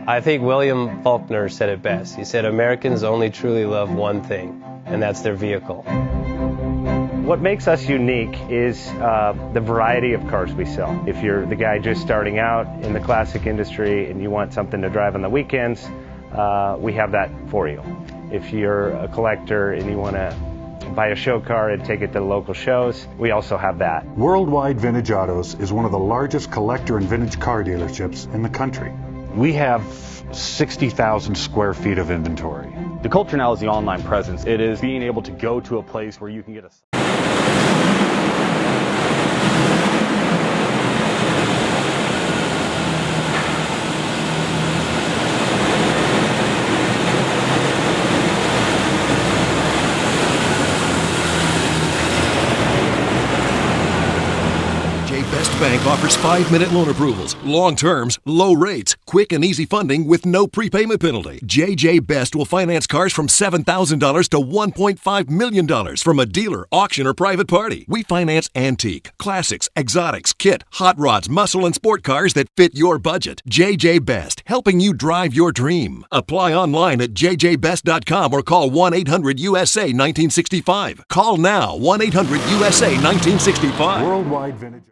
I think William Faulkner said it best. He said, Americans only truly love one thing, and that's their vehicle. What makes us unique is the variety of cars we sell. If you're the guy just starting out in the classic industry and you want something to drive on the weekends, we have that for you. If you're a collector and you want to buy a show car and take it to the local shows, we also have that. Worldwide Vintage Autos is one of the largest collector and vintage car dealerships in the country. We have 60,000 square feet of inventory. The culture now is the online presence. It is being able to go to a place where you can get a... Best Bank offers 5-minute loan approvals, long terms, low rates, quick and easy funding with no prepayment penalty. JJ Best will finance cars from $7,000 to $1.5 million from a dealer, auction, or private party. We finance antique, classics, exotics, kit, hot rods, muscle, and sport cars that fit your budget. JJ Best, helping you drive your dream. Apply online at jjbest.com or call 1-800-USA-1965. Call now, 1-800-USA-1965. Worldwide Vintage